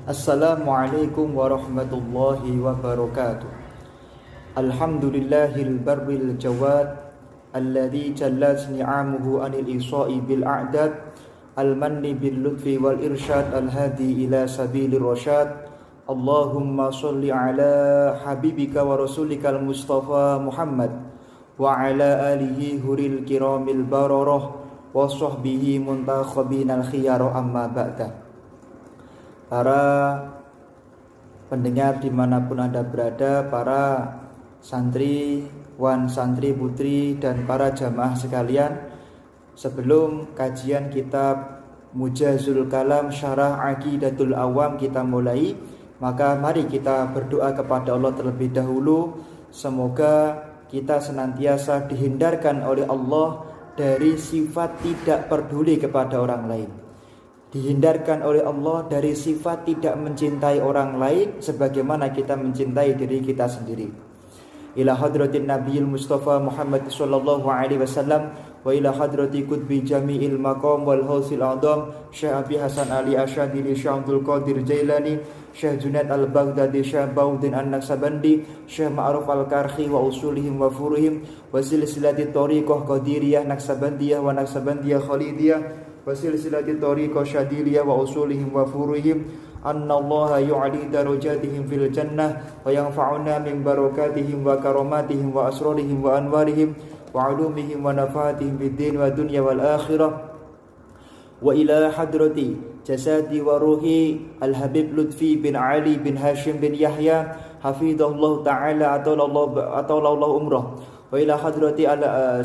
Assalamualaikum warahmatullahi wabarakatuh. Alhamdulillahil barril jawad alladzi jallat ni'amuhu anil isa'i bil a'dad al-manni bil lutfi wal irsyad al-hadi ila sabilir rasyad. Allahumma sholli ala habibika wa rasulikal mustafa Muhammad wa ala alihi huril kiramil bararah wa sahbihi muntakhabinal khiyara amma ba'da. Para pendengar dimanapun Anda berada, para santriwan, santri putri, dan para jamaah sekalian, sebelum kajian kitab Mujazul Kalam Syarah Aqidatul Awam kita mulai, maka mari kita berdoa kepada Allah terlebih dahulu. Semoga kita senantiasa dihindarkan oleh Allah dari sifat tidak peduli kepada orang lain, dihindarkan oleh Allah dari sifat tidak mencintai orang lain sebagaimana kita mencintai diri kita sendiri. Ila hadratin Nabiyil Mustafa Muhammad sallallahu alaihi wasallam wa ila hadrati qutbi jami'il maqam wal hausil a'dham Syekh Abi Hasan Ali Asyadili, Syekh Abdul Qadir Jailani, Syekh Junaid Al-Baghdadi, Syekh Baudin An-Naksabandi, Syekh Ma'ruf Al-Karhi wa usulihim wa furuhim wa silsilati tariqah Qadiriyah Naksabandiyah wa Naksabandiyah Khalidiyah wa silsilati tariqah Syadiliyah wa usulihim wa furuhim. Annallaha yu'ali darajatihim fil jannah wa yanfa'una min barakatihim wa karamatihim wa asrarihim wa anwarihim wa ulumihim wa nafaatihim fid din wa dunya wal akhirah. Wa ila hadrati jasadi wa ruhi Al-Habib Lutfi bin Ali bin Hashim bin Yahya hafidhahullah ta'ala ataulallah umrah. Wa ila hadrati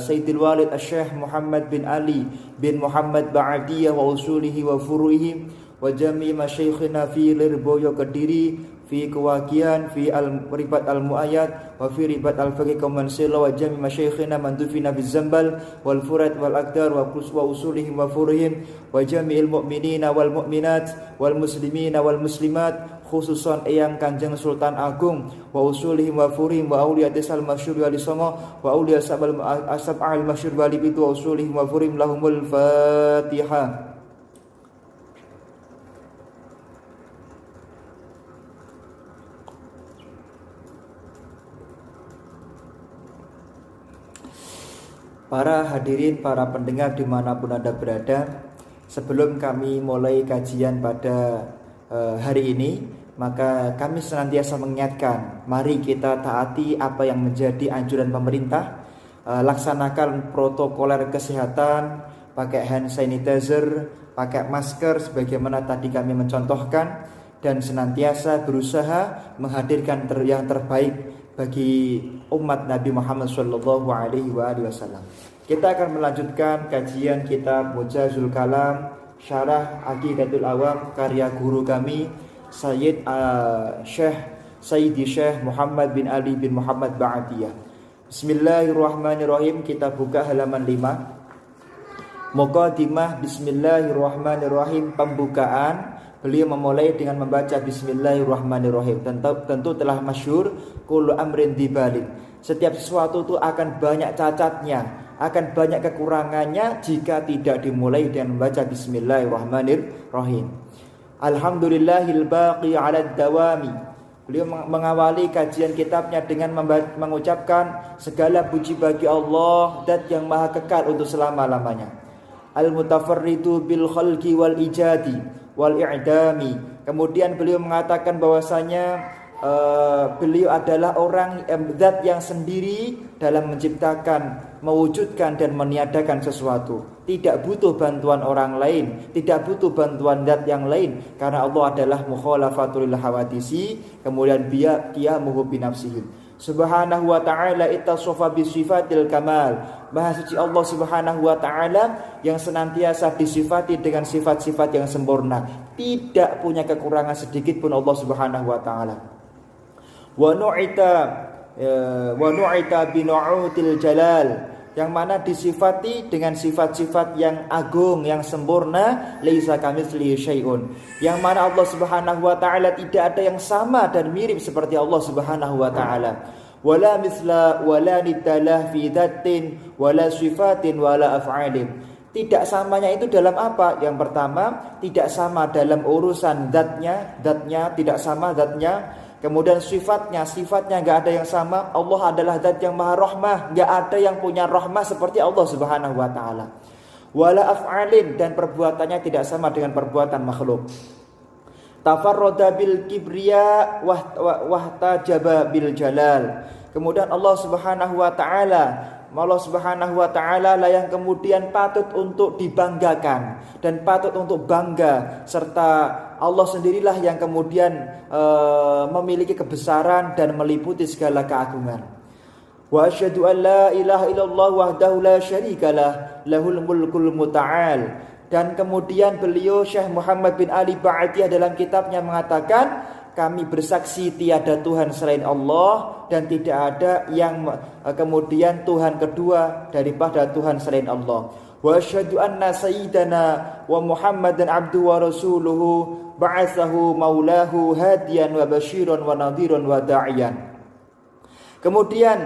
Sayyidil Walid Asy-Syaikh Muhammad bin Ali bin Muhammad Ba'diyah wa usulihi wa furu'ihi wa jami' masyayikhina fi Lirboyo Kediri, fi Kewakian, fi Al-Ribat Al-Mu'ayyad wa fi Ribat Al-Faqih Kaumansila wa jami' masyayikhina mandufina bizzambal wal furat wal aqdar wa usulihim wa furuhim wa jami'il mu'minina wal mu'minat wal muslimina wal muslimat, khususan Eyang Kanjeng Sultan Agung wa usulihim wa furuhim wa awliya tisal masyhur wali songo wa awliya asab'al masyhur wali bitu wa usulihim wa furuhim lahumul Fatihah. Para hadirin, para pendengar dimanapun Anda berada, sebelum kami mulai kajian pada hari ini, maka kami senantiasa mengingatkan, mari kita taati apa yang menjadi anjuran pemerintah, laksanakan protokoler kesehatan, pakai hand sanitizer, pakai masker sebagaimana tadi kami mencontohkan, dan senantiasa berusaha menghadirkan yang terbaik bagi umat Nabi Muhammad sallallahu alaihi wasallam. Kita akan melanjutkan kajian kitab Mujazul Kalam Syarah Aqidatul Awam karya guru kami Sayyidi Syekh Muhammad bin Ali bin Muhammad Ba'diyah. Bismillahirrahmanirrahim. Kita buka halaman 5. Muqaddimah. Bismillahirrahmanirrahim. Pembukaan. Beliau memulai dengan membaca Bismillahirrahmanirrahim. Tentu telah masyhur kullu amrin dibalik. Setiap sesuatu itu akan banyak cacatnya, akan banyak kekurangannya jika tidak dimulai dengan membaca Bismillahirrahmanirrahim. Alhamdulillahil baqi 'alad dawami. Beliau mengawali kajian kitabnya dengan mengucapkan segala puji bagi Allah, Zat yang maha kekal untuk selama-lamanya. Al-mutafarridu bil khalqi wal ijadi wal i'dami. Kemudian beliau mengatakan bahwasanya beliau adalah orang zat yang sendiri dalam menciptakan, mewujudkan dan meniadakan sesuatu. Tidak butuh bantuan orang lain, tidak butuh bantuan zat yang lain, karena Allah adalah mukhalafatul hawadisi, kemudian qiyamuhu bi nafsihi. Subhanahu wa ta'ala ittasofa bisifatil kamal. Maha suci Allah Subhanahu wa ta'ala yang senantiasa disifati dengan sifat-sifat yang sempurna, tidak punya kekurangan sedikit pun Allah Subhanahu wa ta'ala. Wa nu'ita binu'util jalal, yang mana disifati dengan sifat-sifat yang agung, yang sempurna, laisa kamitslihi syai'un, yang mana Allah Subhanahu wa ta'ala tidak ada yang sama dan mirip seperti Allah Subhanahu wa ta'ala. Wala misla wala niddalah fi dzatin wala sifatin wala af'alin. Tidak samanya itu dalam apa? Yang pertama, tidak sama dalam urusan zatnya tidak sama zatnya. Kemudian sifatnya enggak ada yang sama. Allah adalah zat yang maha rahmah, enggak ada yang punya rahmah seperti Allah Subhanahu wa ta'ala. Wala af'alin, dan perbuatannya tidak sama dengan perbuatan makhluk. Tafarroda bil kibriya wahtajaba bil jalal. Kemudian Allah Subhanahu wa ta'ala lah yang kemudian patut untuk dibanggakan dan patut untuk bangga, serta Allah sendirilah yang kemudian memiliki kebesaran dan meliputi segala keagungan. Wa asyhadu an la ilaha illallah wahdahu la syarikalah lahul mulkul muta'al. Dan kemudian beliau Syekh Muhammad bin Ali Ba'atiyah dalam kitabnya mengatakan, kami bersaksi tiada Tuhan selain Allah dan tidak ada yang kemudian Tuhan kedua daripada Tuhan selain Allah. Wa asyhadu anna sayyidana wa Muhammadan abduhu wa rasuluhu ba'atsahu maulahu hadiyan wa basyiran wa nadhiran wa da'iyan. Kemudian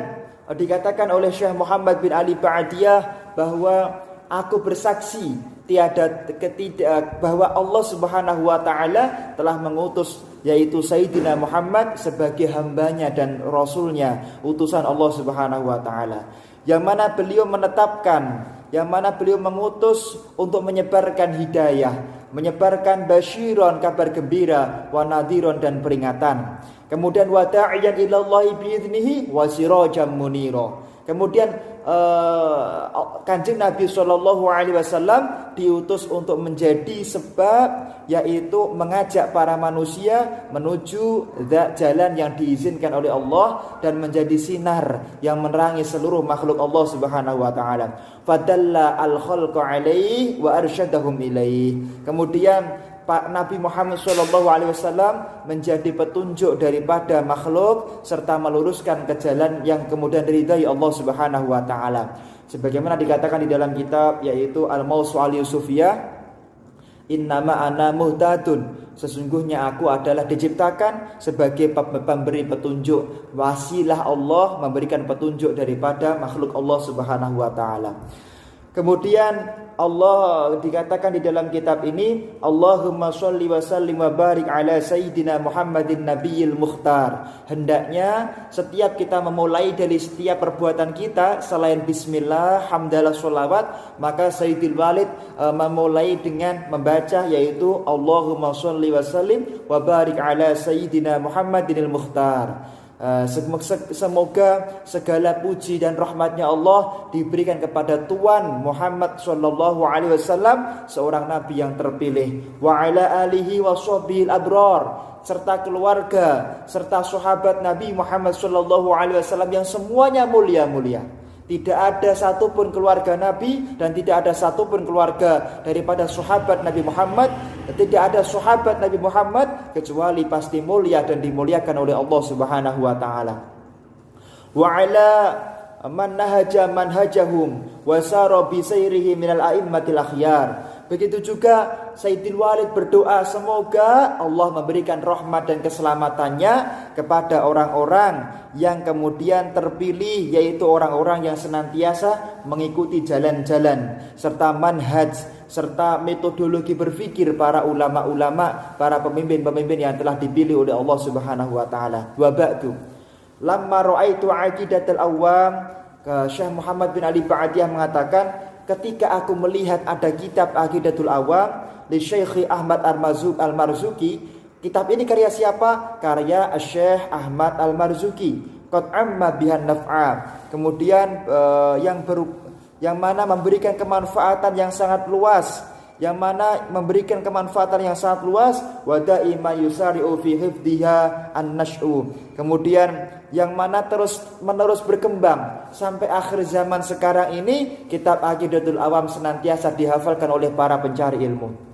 dikatakan oleh Syekh Muhammad bin Ali Ba'atiyah bahwa aku bersaksi bahwa Allah Subhanahu wa ta'ala telah mengutus yaitu Sayyidina Muhammad sebagai hambanya dan rasulnya, utusan Allah Subhanahu wa ta'ala, yang mana beliau menetapkan, yang mana beliau mengutus untuk menyebarkan hidayah, menyebarkan basyiron, kabar gembira, wa nadhiron, dan peringatan. Kemudian wa da'iyan ilallahi biiznihi wa sirajan munira. Kemudian Kanjeng Nabi SAW diutus untuk menjadi sebab, yaitu mengajak para manusia menuju jalan yang diizinkan oleh Allah dan menjadi sinar yang menerangi seluruh makhluk Allah Subhanahu wa ta'ala. Fadalla al-khalqa alaihi wa arsyadahum ilaih. Kemudian Pak Nabi Muhammad SAW menjadi petunjuk daripada makhluk serta meluruskan ke jalan yang kemudian diridai Allah Subhanahu wa ta'ala. Sebagaimana dikatakan di dalam kitab yaitu Al-Mawsu'al Yusufiyah, innama ana muhtadun, sesungguhnya aku adalah diciptakan sebagai pemberi petunjuk, wasilah Allah memberikan petunjuk daripada makhluk Allah Subhanahu wa ta'ala. Kemudian Allah dikatakan di dalam kitab ini, Allahumma sholli wa sallim wa barik ala sayyidina Muhammadin nabiyil mukhtar. Hendaknya setiap kita memulai dari setiap perbuatan kita selain bismillah, hamdalah, sholawat, maka Sayyidil Walid memulai dengan membaca yaitu Allahumma sholli wa sallim wa barik ala sayyidina Muhammadinil mukhtar. Semoga segala puji dan rahmatnya Allah diberikan kepada Tuhan Muhammad sallallahu alaihi wasallam, seorang nabi yang terpilih, wa ala alihi wa sahbihi abrar, serta keluarga serta sahabat Nabi Muhammad sallallahu alaihi wasallam yang semuanya mulia-mulia. Tidak ada satupun keluarga Nabi dan tidak ada satupun keluarga daripada sahabat Nabi Muhammad, tidak ada sahabat Nabi Muhammad kecuali pasti mulia dan dimuliakan oleh Allah Subhanahu wa ta'ala. Wa ala man nahaja manhajahum wa sara bi sayrihi minal a'immatil akhyar. Begitu juga Sayyidil Walid berdoa semoga Allah memberikan rahmat dan keselamatannya kepada orang-orang yang kemudian terpilih, yaitu orang-orang yang senantiasa mengikuti jalan-jalan serta manhaj serta metodologi berfikir para ulama-ulama, para pemimpin-pemimpin yang telah dipilih oleh Allah Subhanahu wa ta'ala. Wa ba'du, lamma ra'aitu aqidatul awam, Syekh Muhammad bin Ali Ba'atiyah mengatakan, ketika aku melihat ada kitab Aqidatul Awam di Syekh Ahmad Al-Marzuki. Kitab ini karya siapa? Karya Syekh Ahmad Al-Marzuki. Qad amma bihan naf'a. Kemudian yang mana memberikan kemanfaatan yang sangat luas, yang mana memberikan kemanfaatan yang sangat luas, wa daima yusari'u fi hifdhiha an-nash'u. Kemudian yang mana terus menerus berkembang sampai akhir zaman sekarang ini, kitab Aqidatul Awam senantiasa dihafalkan oleh para pencari ilmu.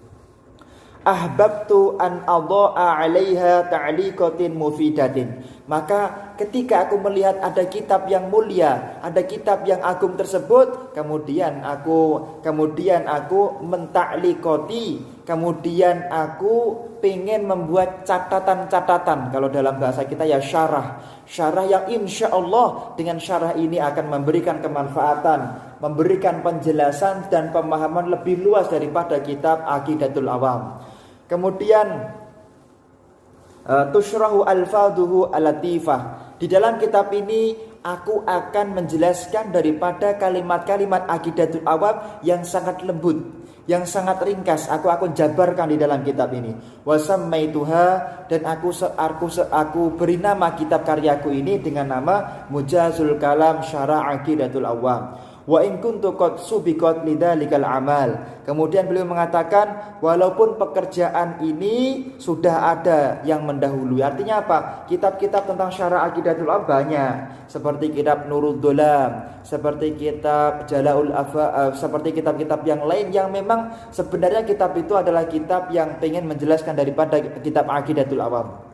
Ahbabtu an adha'a 'alaiha ta'liqatin mufidatin. Maka ketika aku melihat ada kitab yang mulia, ada kitab yang agung tersebut, kemudian aku mentaklikoti, kemudian aku pengen membuat catatan-catatan. Kalau dalam bahasa kita ya syarah yang insya Allah dengan syarah ini akan memberikan kemanfaatan, memberikan penjelasan dan pemahaman lebih luas daripada kitab Aqidatul Awam. Kemudian tusyrahu alfaduhu alatifah. Di dalam kitab ini aku akan menjelaskan daripada kalimat-kalimat Aqidatul Awam yang sangat lembut, yang sangat ringkas. Aku jabarkan di dalam kitab ini. Wa sammaituha, dan aku beri nama kitab karyaku ini dengan nama Mujazul Kalam Syarah Aqidatul Awam. Wa in kuntu qad subiqat lidzalikal amal. Kemudian beliau mengatakan walaupun pekerjaan ini sudah ada yang mendahului. Artinya apa? Kitab-kitab tentang syarah Aqidatul Awam banyak, seperti kitab Nurul Dolam, seperti kitab Jala'ul Afa, seperti kitab-kitab yang lain yang memang sebenarnya kitab itu adalah kitab yang ingin menjelaskan daripada kitab Aqidatul Awam.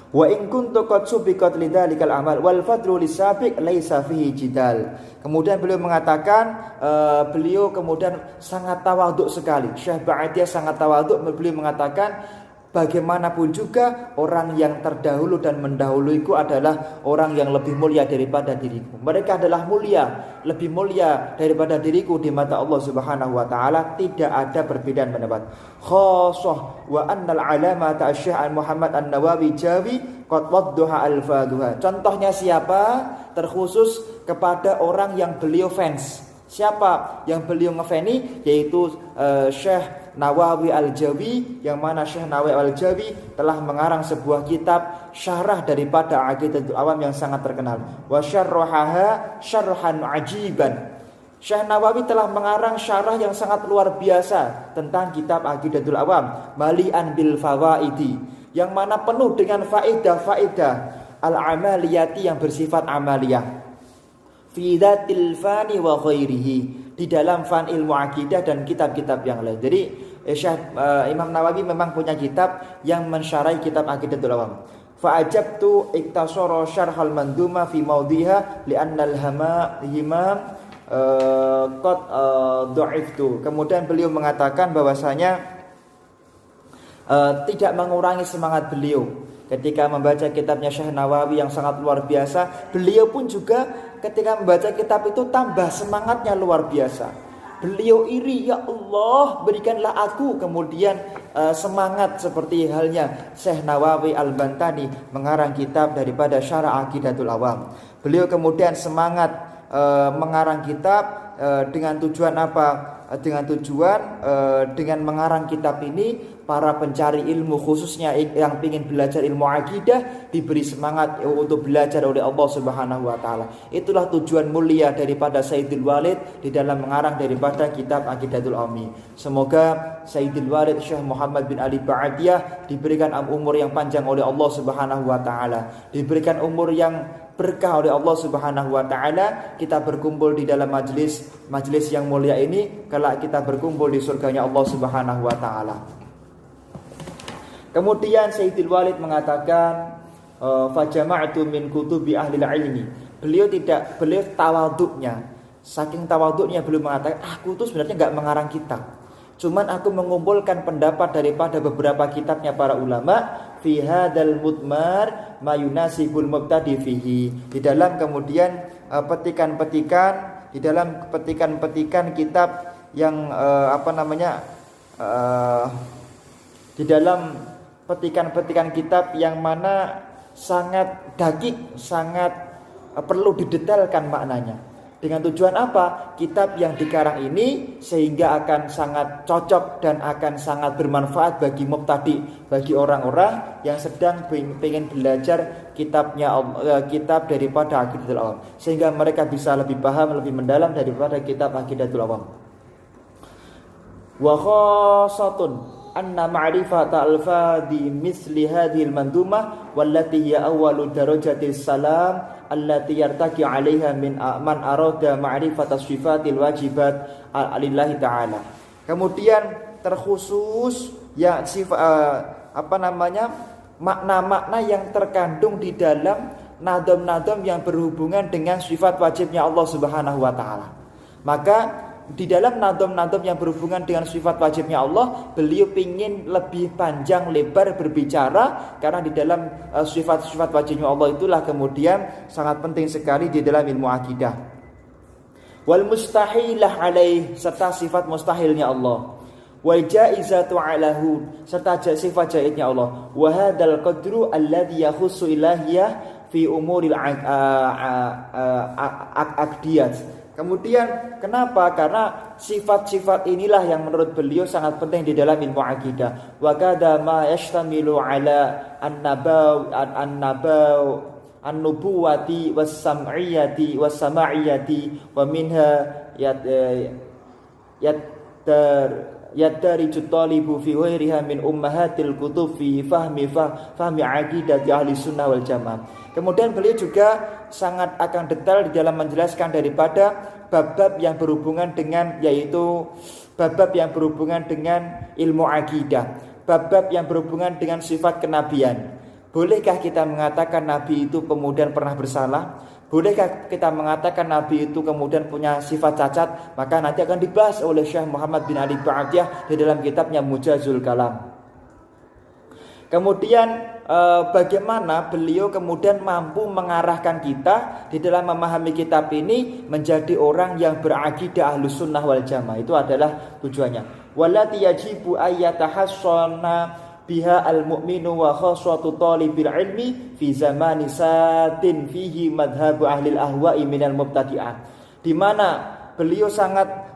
Wa in kuntu qad subiqat lidzalikal amal wal fadlu lisabiq laisa fihi jidal. Kemudian beliau mengatakan beliau kemudian sangat tawaduk sekali. Syekh Ba'atiyah sangat tawaduk. Beliau mengatakan bagaimanapun juga orang yang terdahulu dan mendahuluiku adalah orang yang lebih mulia daripada diriku. Mereka adalah mulia, lebih mulia daripada diriku di mata Allah Subhanahu wa taala. Tidak ada perbedaan pendapat. Khassah wa annal alamata Syekh Muhammad An-Nawawi Jawi qad waddaha alfaduha. Contohnya siapa? Terkhusus kepada orang yang beliau fans. Siapa yang beliau ngefani? Yaitu Syekh Nawawi Al-Jawi, yang mana Syekh Nawawi Al-Jawi telah mengarang sebuah kitab syarah daripada Aqidatul Awam yang sangat terkenal. Wa syarrahaha syarhan ajiban. Syekh Nawawi telah mengarang syarah yang sangat luar biasa tentang kitab Aqidatul Awam, mali'an bil fawaidi, yang mana penuh dengan faedah-faedah al-amaliyati yang bersifat amaliyah. Fi dzatil fani wa ghairihi, di dalam fan ilmu akidah dan kitab-kitab yang lain. Jadi Imam Nawawi memang punya kitab yang mensyarahi kitab Aqidatul Awam. Fa ajabtu iktasara syarhal manduma fi maudhiha li'anna al-himam qad dha'iftu. Kemudian beliau mengatakan bahwasanya tidak mengurangi semangat beliau ketika membaca kitabnya Syekh Nawawi yang sangat luar biasa. Beliau pun juga ketika membaca kitab itu tambah semangatnya luar biasa. Beliau iri, ya Allah berikanlah aku kemudian semangat seperti halnya Syekh Nawawi Al-Bantani mengarang kitab daripada Syarah Aqidatul Awam. Beliau kemudian semangat mengarang kitab dengan tujuan apa? Dengan mengarang kitab ini para pencari ilmu khususnya yang ingin belajar ilmu akidah diberi semangat untuk belajar oleh Allah Subhanahu wa taala. Itulah tujuan mulia daripada Sayyidul Walid di dalam mengarang daripada kitab Aqidatul Awam. Semoga Sayyidul Walid Syekh Muhammad bin Ali Ba'atiyah diberikan umur yang panjang oleh Allah Subhanahu wa taala, diberikan umur yang berkah oleh Allah Subhanahu wa taala. Kita berkumpul di dalam majelis yang mulia ini, kelak kita berkumpul di surganya Allah Subhanahu wa taala. Kemudian Sayyidul Walid mengatakan fa jama'tu min kutubi ahli ilmi. Beliau tawaduknya, saking tawaduknya beliau mengatakan, aku tuh sebenarnya enggak mengarang kitab, cuman aku mengumpulkan pendapat daripada beberapa kitabnya para ulama fi hadzal mudmar mayunasibul mubtadi fihi. Di dalam kemudian petikan-petikan kitab yang di dalam petikan-petikan kitab yang mana sangat dakik, sangat perlu didetailkan maknanya. Dengan tujuan apa? Kitab yang dikarang ini sehingga akan sangat cocok dan akan sangat bermanfaat bagi mubtadi, bagi orang-orang yang sedang ingin belajar kitab daripada Aqidatul Awam, sehingga mereka bisa lebih paham, lebih mendalam daripada kitab Aqidatul Awam. Wa khassatun anna ma'rifata al-fadhi misli hadhihi al-mandumah wallati hiya awwalu darajati salam allati yartaqi 'alaiha min man arada ma'rifata sifatil wajibat lillahi ta'ala. Kemudian terkhusus ya makna-makna yang terkandung di dalam nadam-nadam yang berhubungan dengan sifat wajibnya Allah Subhanahu wa taala. Maka di dalam nadam-nadam yang berhubungan dengan sifat wajibnya Allah, beliau ingin lebih panjang lebar berbicara karena di dalam sifat-sifat wajibnya Allah itulah kemudian sangat penting sekali di dalam ilmu akidah. Wal mustahilah alaih, serta sifat mustahilnya Allah. Wal jaizatu alahu, serta sifat jaiznya Allah. Wa hadzal qadru alladhi yakhussu ilahiyah fi umuril aqdiyat. Kemudian kenapa? Karena sifat-sifat inilah yang menurut beliau sangat penting di dalam ilmu akidah. Wa kadza ma yashtamilu ala an-nubuwati was-sam'iyati was-sama'iyati wa minha yadariju talibu fi ghairiha min ummahatil kutub fi fahmi aqidati ahli sunnah wal jamaah. Kemudian beliau juga sangat akan detail di dalam menjelaskan daripada bab-bab yang berhubungan dengan, yaitu bab-bab yang berhubungan dengan ilmu akidah, bab-bab yang berhubungan dengan sifat kenabian. Bolehkah kita mengatakan Nabi itu kemudian pernah bersalah? Bolehkah kita mengatakan Nabi itu kemudian punya sifat cacat? Maka nanti akan dibahas oleh Syekh Muhammad bin Ali Ba'atiyah di dalam kitabnya Mujazul Kalam. Kemudian bagaimana beliau kemudian mampu mengarahkan kita di dalam memahami kitab ini menjadi orang yang berakidah Ahlus Sunnah wal Jamaah. Itu adalah tujuannya. Wallati yajibu ayyatahassana biha al-mu'minu wa khaswatu talibil ilmi fi zamani satin fihi madhabu ahli al-ahwa'i minal mubtadi'ah. Di mana beliau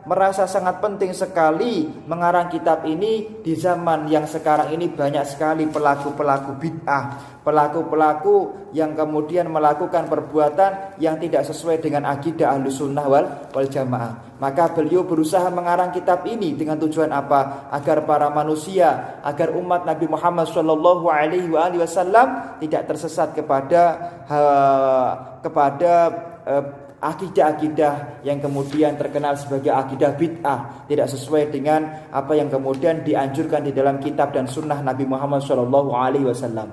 merasa sangat penting sekali mengarang kitab ini di zaman yang sekarang ini banyak sekali pelaku-pelaku bid'ah, pelaku-pelaku yang kemudian melakukan perbuatan yang tidak sesuai dengan akidah Ahlus Sunnah wal Jamaah. Maka beliau berusaha mengarang kitab ini dengan tujuan apa? Agar para manusia, agar umat Nabi Muhammad sallallahu alaihi wasallam tidak tersesat kepada akidah-akidah yang kemudian terkenal sebagai akidah bid'ah, tidak sesuai dengan apa yang kemudian dianjurkan di dalam kitab dan sunnah Nabi Muhammad SAW.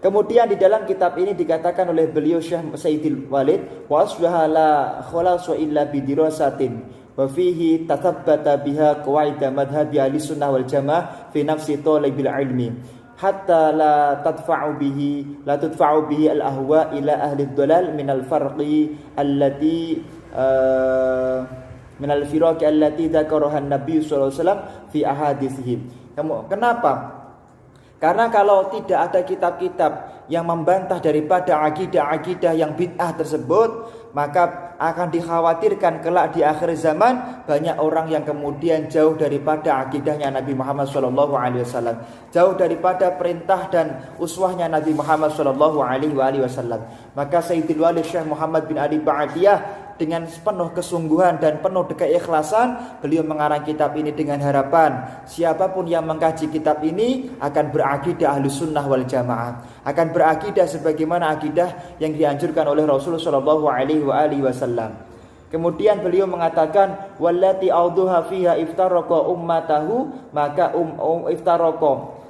Kemudian di dalam kitab ini dikatakan oleh beliau Syekh Sayyidil Walid, wa asbaha la khalasu illa bidirasatin wa fihi tathabbata biha qawaida madhhabi ahli sunnah wal jamaah fi nafsi talibil ilmi hatta la tudfa'u bihi al-ahwa ila ahli dhalal min al-farqi allati min al-firaqi allati dzakaraha an-nabi sallallahu alaihi wasallam fi ahaditsihim. Kenapa? Karena kalau tidak ada kitab-kitab yang membantah daripada akidah-akidah yang bid'ah tersebut, maka akan dikhawatirkan kelak di akhir zaman banyak orang yang kemudian jauh daripada akidahnya Nabi Muhammad SAW, jauh daripada perintah dan uswahnya Nabi Muhammad SAW. Maka Sayyidul Walid Syekh Muhammad bin Ali Ba'atiyah dengan penuh kesungguhan dan penuh keikhlasan beliau mengarang kitab ini dengan harapan siapapun yang mengkaji kitab ini akan berakidah Ahlus Sunnah wal Jamaah, akan berakidah sebagaimana akidah yang dianjurkan oleh Rasulullah sallallahu alaihi wasallam. Kemudian beliau mengatakan wallati auduha fiha iftaraqa ummatahu, maka iftaraqa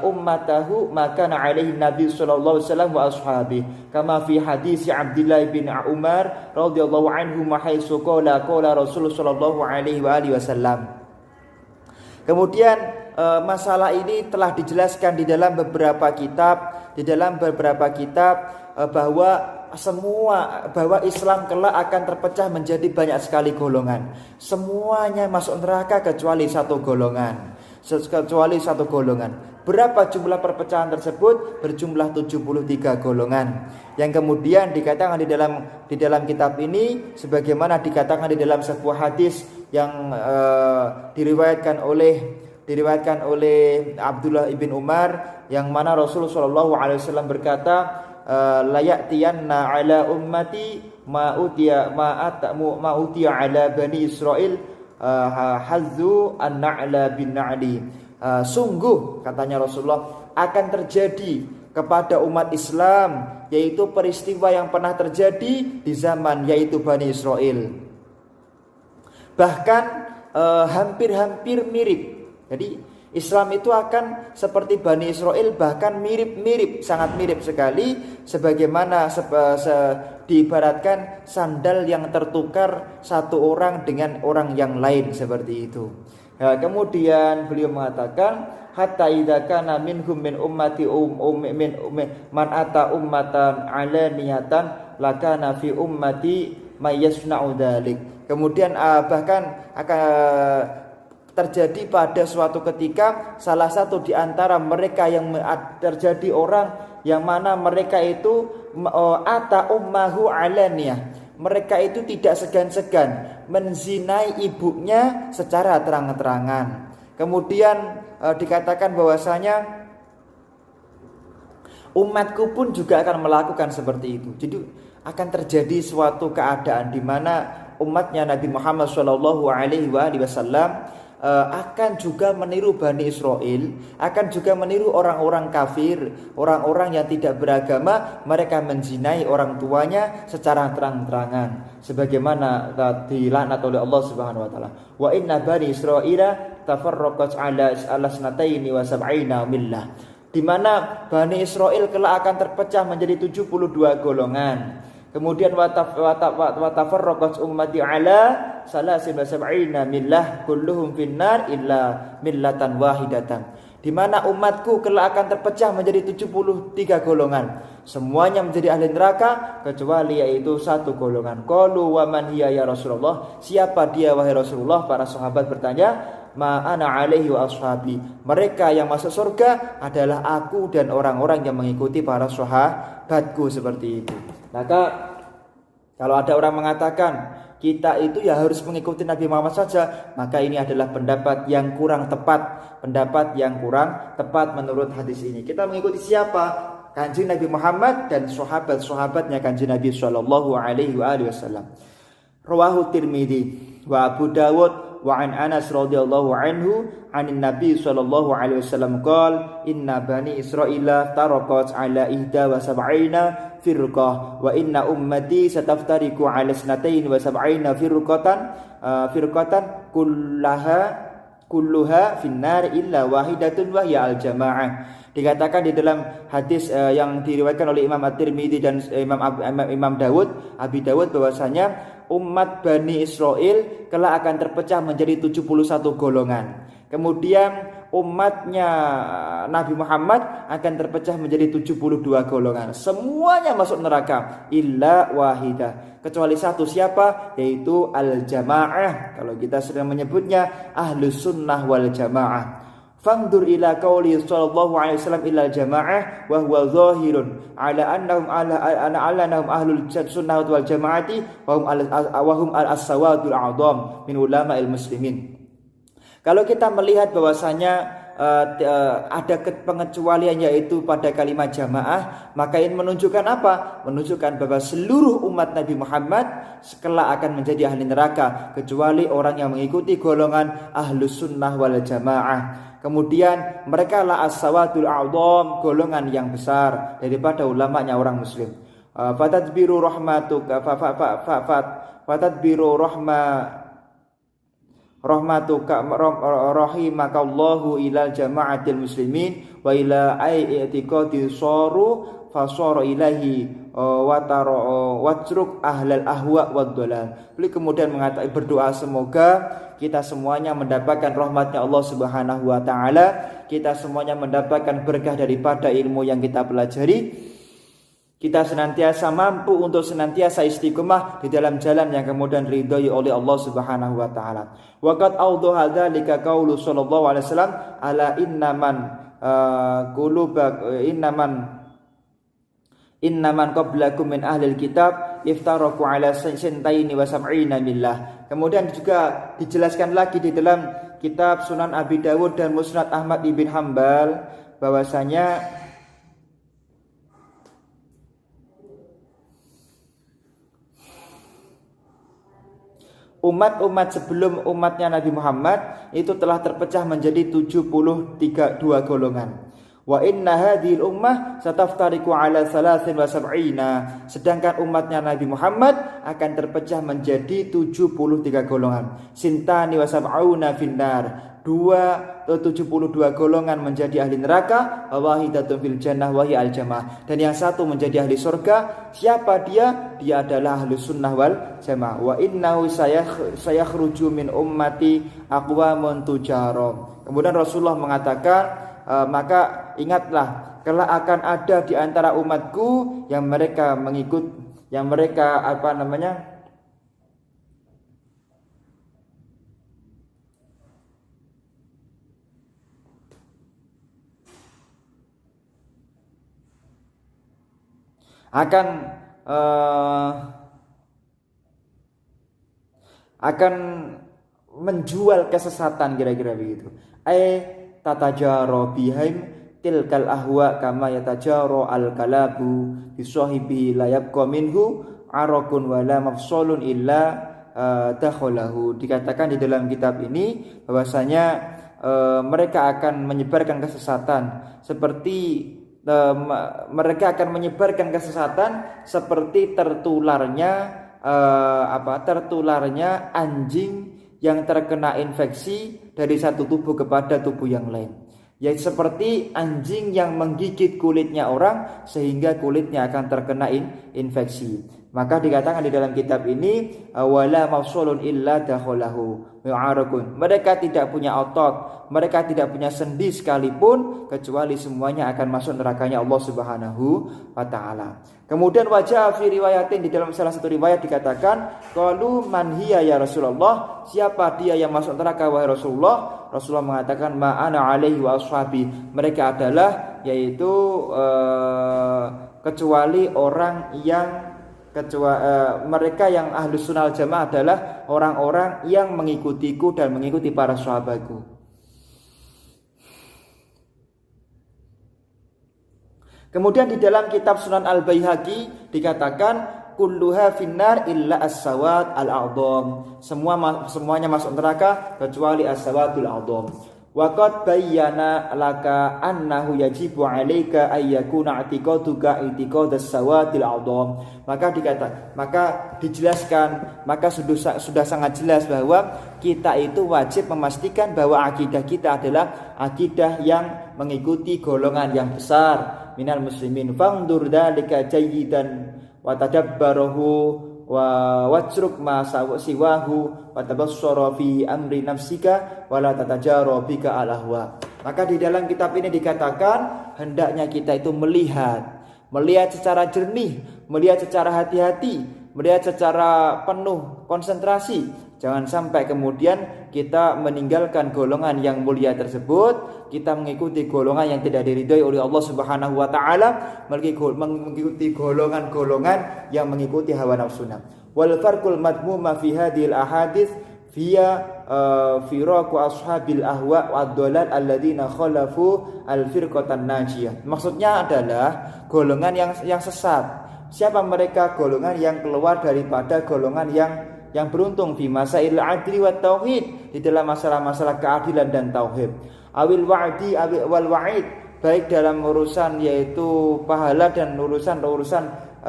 ummatahu maka alaihi nabi sallallahu alaihi wasallam wa ashabi kama fi hadis Abdullah bin Umar radhiyallahu anhu haitsu qala Rasulullah sallallahu alaihi wasallam. Kemudian masalah ini telah dijelaskan di dalam beberapa kitab bahwa Islam kelak akan terpecah menjadi banyak sekali golongan. Semuanya masuk neraka kecuali satu golongan. Berapa jumlah perpecahan tersebut? Berjumlah 73 golongan. Yang kemudian dikatakan di dalam kitab ini sebagaimana dikatakan di dalam sebuah hadis yang diriwayatkan oleh Abdullah ibn Umar, yang mana Rasulullah SAW berkata, la ya'tiyanna ala ummati ma utiya ala bani Israil hazzu an-na'la bin na'li. Sungguh katanya Rasulullah akan terjadi kepada umat Islam yaitu peristiwa yang pernah terjadi di zaman yaitu Bani Israel. Bahkan hampir-hampir mirip. Jadi Islam itu akan seperti Bani Israel, bahkan mirip-mirip, sangat mirip sekali, sebagaimana diibaratkan sandal yang tertukar satu orang dengan orang yang lain seperti itu. Ya, kemudian beliau mengatakan hatta idza kana minhum min ummati man ata ummatan alaniyatan lakana fi ummati may yasna'u dzalik. Kemudian bahkan akan terjadi pada suatu ketika salah satu di antara mereka yang terjadi orang yang mana mereka itu ata ummahu alaniyah. Mereka itu tidak segan-segan menzinai ibunya secara terang-terangan. Kemudian dikatakan bahwasanya umatku pun juga akan melakukan seperti itu. Jadi akan terjadi suatu keadaan di mana umatnya Nabi Muhammad SAW akan juga meniru Bani Israel, akan juga meniru orang-orang kafir, orang-orang yang tidak beragama. Mereka menzinai orang tuanya secara terang-terangan, sebagaimana dilaknat oleh Allah Subhanahu wa taala. Wa inna Bani Israila tafarraqat ala sanataini wa sab'ina millah. Di mana Bani Israel kelak akan terpecah menjadi 72 golongan. Kemudian watafarraqat ummati ala salasin wa sab'ina millah kulluhum finnar illa millatan wahidatan. Di mana umatku kelak akan terpecah menjadi 73 golongan. Semuanya menjadi ahli neraka kecuali yaitu satu golongan. Qalu wa man hiya ya Rasulullah? Siapa dia wahai Rasulullah? Para sahabat bertanya, ma ana alaihi wa ashabi. Mereka yang masuk surga adalah aku dan orang-orang yang mengikuti para sahabatku, seperti itu. Maka kalau ada orang mengatakan kita itu ya harus mengikuti Nabi Muhammad saja, maka ini adalah pendapat yang kurang tepat, pendapat yang kurang tepat menurut hadis ini. Kita mengikuti siapa? Kanjeng Nabi Muhammad dan sahabat-sahabatnya Kanjeng Nabi sallallahu alaihi wasallam. Rawahu Tirmidzi wa Abu Dawud wa an Anas radhiyallahu anhu anin Nabi sallallahu alaihi wasallam qala inna bani Israila taraqat ala ihda wa sab'ina firqah wa inna ummati sataftariqu ala isnatain wa sab'ina firqatan kulluha finnar illa wahidatun wa hiya al jamaah. Dikatakan di dalam hadis yang diriwayatkan oleh Imam At-Tirmidzi dan Imam Dawud, Abi Dawud, bahwasanya umat Bani Israel kelak akan terpecah menjadi 71 golongan. Kemudian umatnya Nabi Muhammad akan terpecah menjadi 72 golongan. Semuanya masuk neraka illa wahidah, kecuali satu. Siapa? Yaitu al-jamaah. Kalau kita sering menyebutnya ahlus sunnah wal jamaah. Fandur ila qauli sallallahu alaihi wasallam ila jamaah wa huwa zahirun ala annahum ahlul sunnah wal jamaati wa hum al-sawadul a'dham min ulama'il muslimin. Kalau kita melihat bahwasanya ada pengecualian yaitu pada kalimat jamaah, maka ini menunjukkan apa? Menunjukkan bahwa seluruh umat Nabi Muhammad kelak akan menjadi ahli neraka kecuali orang yang mengikuti golongan ahlus sunnah wal jamaah. Kemudian mereka lah as-sawadul a'dham, golongan yang besar daripada ulamanya orang muslim. Fatadbiru rahmatuka fatadbiru rahmatuka rahimakallahu ilal jama'atil muslimin wa ila i'tiqadi saru fasara ilahi watruk ahlal ahwa wad dhalal. Beliau kemudian mengatakan berdoa semoga kita semuanya mendapatkan rahmatnya Allah Subhanahu wa taala, kita semuanya mendapatkan berkah daripada ilmu yang kita pelajari. Kita senantiasa mampu untuk senantiasa istiqomah di dalam jalan yang kemudian ridhoi oleh Allah Subhanahu wa taala. Waqad awdaha dzalika qaulu sallallahu alaihi wasallam ala innaman qablakum min ahlil kitab iftaraku ala sintaini wa sab'ina millah. Kemudian juga dijelaskan lagi di dalam kitab Sunan Abi Dawud dan Musnad Ahmad ibn Hanbal bahwasanya umat-umat sebelum umatnya Nabi Muhammad itu telah terpecah menjadi 72 golongan. Wa inna hadhil ummah sataftariqu ala 73. Sedangkan umatnya Nabi Muhammad akan terpecah menjadi 73 golongan. Sintani wa sab'una finnar. 72 golongan menjadi ahli neraka, wahidatun fil jannah wa hiya al-jamaah. Dan yang satu menjadi ahli surga. Siapa dia? Dia adalah ahli sunnah wal jamaah. Wa innahu sayakhruju min ummati aqwamun tujarom. Kemudian Rasulullah mengatakan, maka ingatlah, kelak akan ada di antara umatku yang mereka akan menjual kesesatan, kira-kira begitu. Tatajaro bihim tilkal ahwa kama yatajaro al kalabu bisahibi la yabqa minhu arakun wala mafsalun illa dakhalahu. Dikatakan di dalam kitab ini bahwasanya mereka akan menyebarkan kesesatan seperti tertularnya anjing yang terkena infeksi dari satu tubuh kepada tubuh yang lain. Ya, seperti anjing yang menggigit kulitnya orang sehingga kulitnya akan terkena infeksi. Maka dikatakan di dalam kitab ini wala mafsulun illa dakhalahu mu'arakun. Mereka tidak punya otot, mereka tidak punya sendi sekalipun, kecuali semuanya akan masuk nerakanya Allah Subhanahu wa taala. Kemudian wajah fi riwayatin, di dalam salah satu riwayat dikatakan qalu man hiya ya Rasulullah, siapa dia yang masuk neraka wahai Rasulullah? Rasulullah mengatakan ma ana alaihi wa ashabi, mereka adalah yaitu mereka yang ahlus sunnah jamaah adalah orang-orang yang mengikutiku dan mengikuti para sahabatku. Kemudian di dalam kitab Sunan Al-Baihaqi dikatakan kulluha finnar illa as-sawad al-a'dham. Semuanya masuk neraka kecuali as-sawadul a'dham. Wa qad bayyana laka annahu yajibu 'alaika ay yakuna i'tiqaduka i'tiqadas sawadil 'a'dham. Maka dijelaskan, maka sudah sangat jelas bahwa kita itu wajib memastikan bahwa akidah kita adalah akidah yang mengikuti golongan yang besar minal muslimin. Fangdur dzalika jayyidan wa tadabbarahu wa wajruk ma siwahu wa tabassara fi amri nafsika wa la tatajara bika al ahwa. Maka di dalam kitab ini dikatakan hendaknya kita itu melihat secara jernih, melihat secara hati-hati, melihat secara penuh konsentrasi. Jangan sampai kemudian kita meninggalkan golongan yang mulia tersebut, kita mengikuti golongan yang tidak diridhoi oleh Allah Subhanahu wa taala, mengikuti golongan-golongan yang mengikuti hawa nafsunya. Wal farqul madmuma fi hadhil ahadits via firaqu ashabil ahwa wad dhalal alladziina khalafu al firqatan najiyah. Maksudnya adalah golongan yang sesat. Siapa mereka? Golongan yang keluar daripada golongan yang beruntung fi masail adli wa tauhid, di dalam masalah-masalah keadilan dan tauhid. Awil wa'di wal wa'id, baik dalam urusan yaitu pahala dan urusan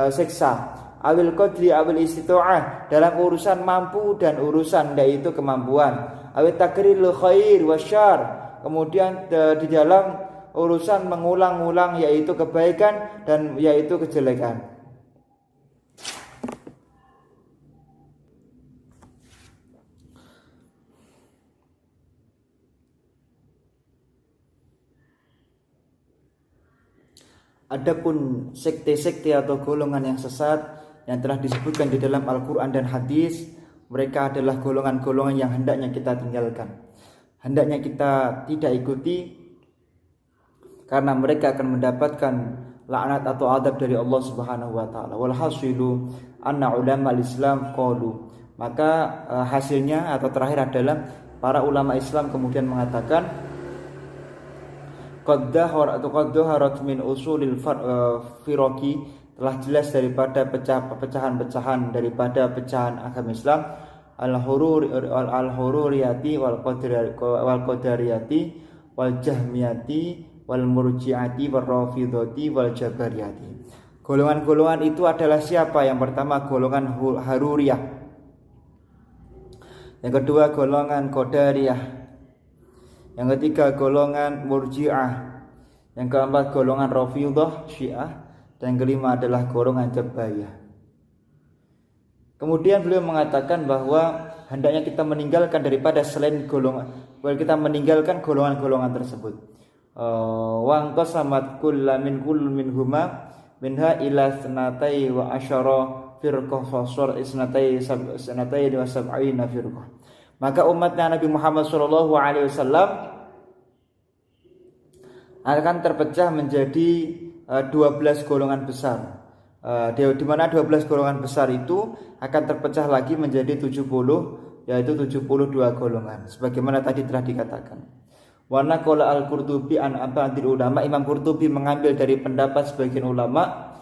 siksa. Awil qadri awil istita'ah, dalam urusan mampu dan urusan yaitu kemampuan. Awil takriril khair wasyarr, kemudian di dalam urusan mengulang-ulang yaitu kebaikan dan yaitu kejelekan. Adapun sekte-sekte atau golongan yang sesat yang telah disebutkan di dalam Al-Quran dan hadis, mereka adalah golongan-golongan yang hendaknya kita tinggalkan, hendaknya kita tidak ikuti, karena mereka akan mendapatkan laknat atau adab dari Allah Subhanahu wa taala. Wal hasilu anna ulama al-Islam qalu, maka hasilnya atau terakhir adalah para ulama Islam kemudian mengatakan qad dhaharat min usulil firaqi, telah jelas daripada pecahan-pecahan daripada pecahan agama Islam, al-hururiyati wal qadariyati wal jahmiyati wal murji'ati wal rafidhati wal jabariyati. Golongan-golongan itu adalah siapa? Yang pertama golongan Haruriyah, yang kedua golongan Qadariyah, yang ketiga golongan Murji'ah, yang keempat golongan Rafidhah Syiah, dan yang kelima adalah golongan Jabariyah. Kemudian beliau mengatakan bahwa hendaknya kita meninggalkan daripada selain kita meninggalkan golongan-golongan tersebut. Wangqasamat kullamin minhuma minha ila sanatai wa asyara firqah fasor isnatai wa sab'ina firqah. Maka umatnya Nabi Muhammad SAW akan terpecah menjadi 12 golongan besar. Di mana 12 golongan besar itu akan terpecah lagi menjadi 70, yaitu 72 golongan sebagaimana tadi telah dikatakan. Wa naqala al-Qurtubi an ba'dil ulama, Imam Qurtubi mengambil dari pendapat sebagian ulama,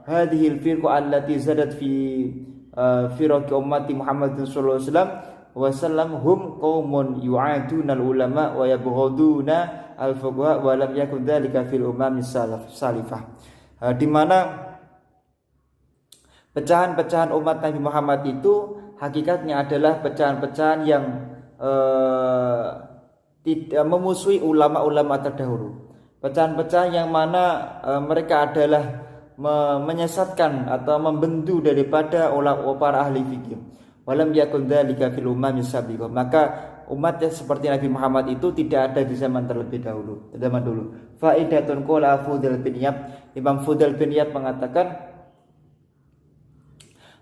hadhil firqa allati zadat fi firqi ummati Muhammad sallallahu alaihi wasallam hum qaumun yu'aduna al-ulama wa yabghaduna al-fuqaha wa lam yakun dzalika fil umam salifah. Di mana pecahan-pecahan umat Nabi Muhammad itu hakikatnya adalah pecahan-pecahan yang tidak memusuhi ulama-ulama terdahulu. Pecahan-pecahan yang mana mereka adalah menyesatkan atau membendu daripada para ahli fikih. Walam yakun dzalika fil umam sabiqah. Maka umat yang seperti Nabi Muhammad itu tidak ada di zaman dulu. Faidatun qala Fudail bin Iyad, Imam Fudail bin Iyad mengatakan,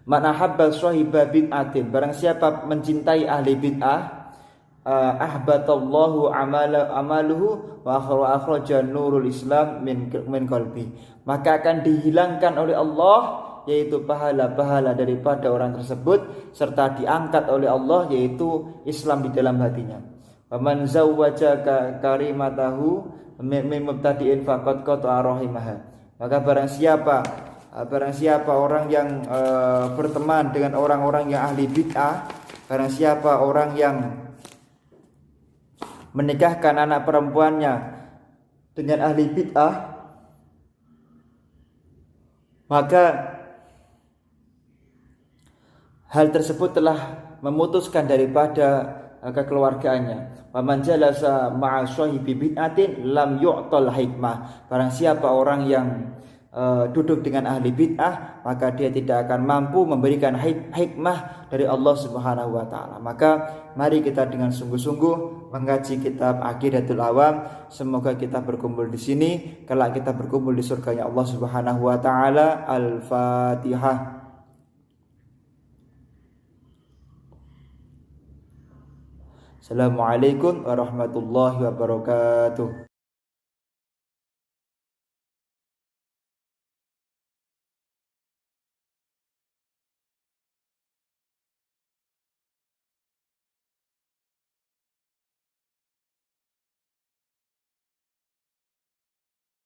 man ahabba sahiba bid'atin, barang siapa mencintai ahli bid'ah, ahbatallahu amaluhu wa akhraja nurul Islam min qalbi, maka akan dihilangkan oleh Allah yaitu pahala-pahala daripada orang tersebut serta diangkat oleh Allah yaitu Islam di dalam hatinya. Wa man zawwaja karimatahu min mubtadi'in faqad qata'a rahimaha. Maka barang siapa orang yang berteman dengan orang-orang yang ahli bid'ah, barang siapa orang yang menikahkan anak perempuannya dengan ahli bid'ah, maka hal tersebut telah memutuskan daripada kekeluargaannya. Wa man jalasa ma'a sahibi bid'atin lam yu'tal hikmah. Barang siapa orang yang duduk dengan ahli bid'ah, maka dia tidak akan mampu memberikan hikmah dari Allah Subhanahu wa taala. Maka mari kita dengan sungguh-sungguh mengkaji kitab Aqidatul Awam. Semoga kita berkumpul di sini, kelak kita berkumpul di surganya Allah Subhanahu wa taala. Al-Fatihah. Assalamualaikum warahmatullahi wabarakatuh.